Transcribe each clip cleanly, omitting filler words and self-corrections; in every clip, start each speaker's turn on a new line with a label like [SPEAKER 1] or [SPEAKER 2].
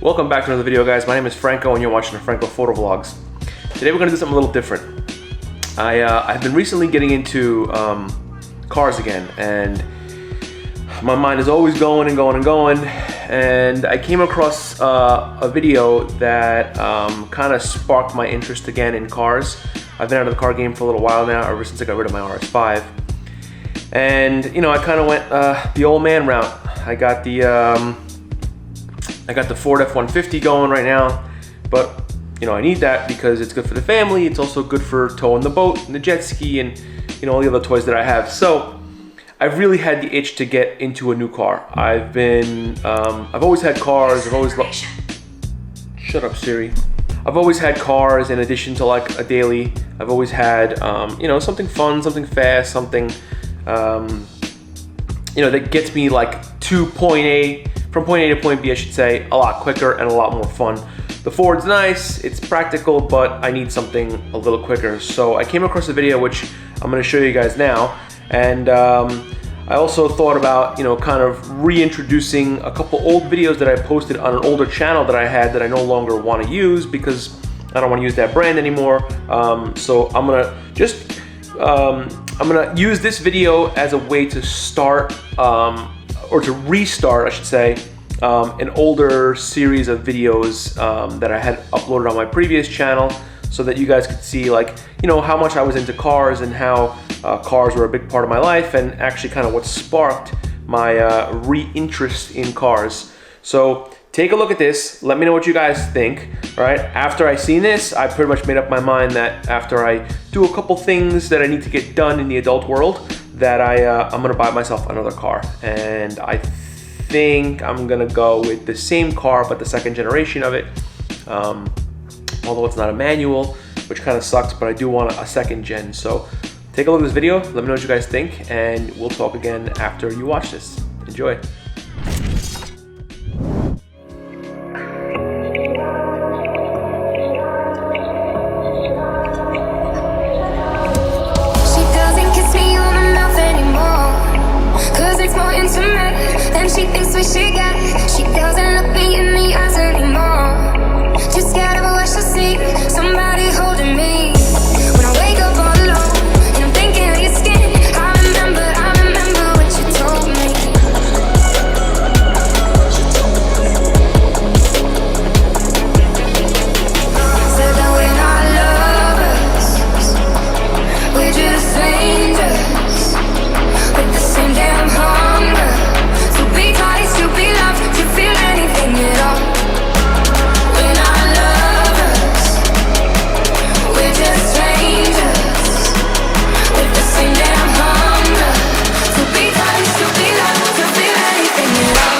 [SPEAKER 1] Welcome back to another video, guys. My name is Franco and you're watching the Franco Photo Vlogs. Today we're going to do something a little different. I've been recently getting into cars again, and my mind is always going and going and going, and I came across a video that kind of sparked my interest again in cars. I've been out of the car game for a little while now, ever since I got rid of my RS5. And you know, I kind of went the old man route. I got the Ford F-150 going right now, but you know, I need that because it's good for the family. It's also good for towing the boat and the jet ski and you know, all the other toys that I have. So I've really had the itch to get into a new car. I've always had cars. Shut up, Siri. I've always had cars in addition to like a daily. I've always had you know, something fun, something fast, something you know, that gets me like from point A to point B, I should say, a lot quicker and a lot more fun. The Ford's nice, it's practical, but I need something a little quicker. So I came across a video which I'm going to show you guys now, and I also thought about, you know, kind of reintroducing a couple old videos that I posted on an older channel that I had that I no longer want to use because I don't want to use that brand anymore. So I'm gonna just I'm gonna use this video as a way to start or to restart, I should say, an older series of videos that I had uploaded on my previous channel, so that you guys could see, like, you know, how much I was into cars and how cars were a big part of my life, and actually kind of what sparked my re-interest in cars. So take a look at this. Let me know what you guys think. All right. After I seen this, I pretty much made up my mind that after I do a couple things that I need to get done in the adult world, that I'm gonna buy myself another car. And I think I'm gonna go with the same car, but the second generation of it. Although it's not a manual, which kind of sucks, but I do want a second gen. So take a look at this video. Let me know what you guys think, and we'll talk again after you watch this. Enjoy.
[SPEAKER 2] She thinks what she got. She doesn't look me in the eyes anymore. Just scared of what she'll see. Somebody holding me. When I wake up all alone and I'm thinking of your skin, I remember what you told me. Said that we're not lovers, we're just strangers with the same damn hunger. Be nice, to be loved, to feel anything at all. We're not lovers, we're just strangers with the same damn hunger. To be nice, to be loved, to feel anything at all.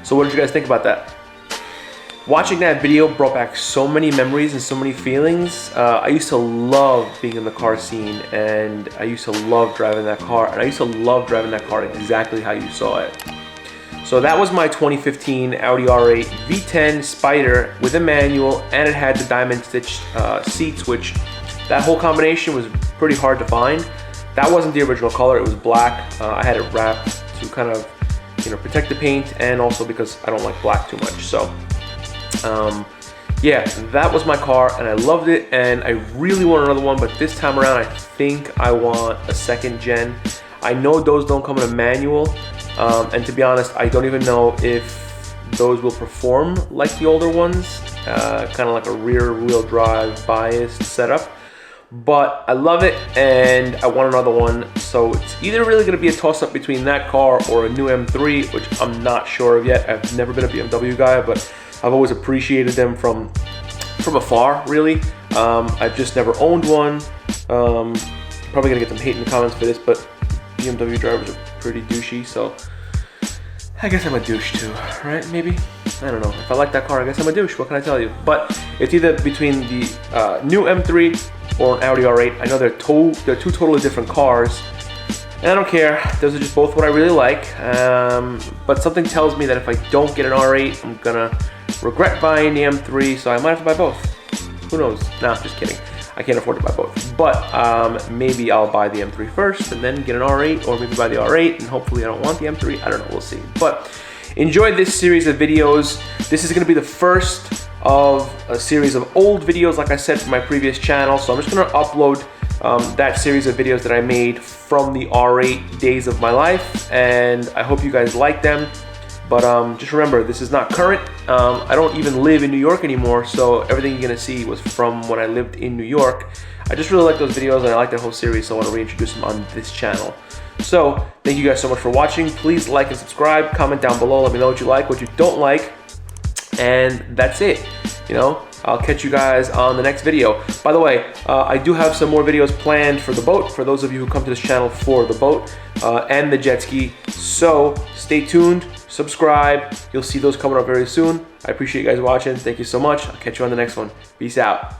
[SPEAKER 1] So what did you guys think about that? Watching that video brought back so many memories and so many feelings. I used to love being in the car scene, and I used to love driving that car, and I used to love driving that car exactly how you saw it. So that was my 2015 Audi R8 V10 Spyder with a manual, and it had the diamond stitched seats, which that whole combination was pretty hard to find. That wasn't the original color, it was black. I had it wrapped to kind of, you know, protect the paint, and also because I don't like black too much. So yeah, that was my car, and I loved it, and I really want another one, but this time around I think I want a second gen. I know those don't come in a manual, and to be honest, I don't even know if those will perform like the older ones, kind of like a rear wheel drive biased setup. but I love it and I want another one. So it's either really gonna be a toss-up between that car or a new M3, which I'm not sure of yet. I've never been a BMW guy, but I've always appreciated them from afar, really. I've just never owned one. Probably gonna get some hate in the comments for this, but BMW drivers are pretty douchey, so I guess I'm a douche too, right? Maybe? I don't know. If I like that car, I guess I'm a douche. What can I tell you? But it's either between the new M3 or an Audi R8. I know they're two totally different cars, and I don't care. Those are just both what I really like. But something tells me that if I don't get an R8, I'm gonna regret buying the M3, so I might have to buy both. Who knows? Nah, just kidding. I can't afford to buy both. But maybe I'll buy the M3 first and then get an R8, or maybe buy the R8 and hopefully I don't want the M3. I don't know, we'll see. But enjoy this series of videos. This is gonna be the first of a series of old videos, like I said, from my previous channel. So I'm just gonna upload that series of videos that I made from the R8 days of my life, and I hope you guys like them. But just remember, this is not current. I don't even live in New York anymore, so everything you're gonna see was from when I lived in New York. I just really like those videos and I like that whole series, so I want to reintroduce them on this channel. So thank you guys so much for watching. Please like and subscribe, comment down below, let me know what you like, what you don't like, and that's it. You know, I'll catch you guys on the next video. By the way, I do have some more videos planned for the boat, for those of you who come to this channel for the boat and the jet ski. So stay tuned, subscribe. You'll see those coming up very soon. I appreciate you guys watching. Thank you so much. I'll catch you on the next one. Peace out.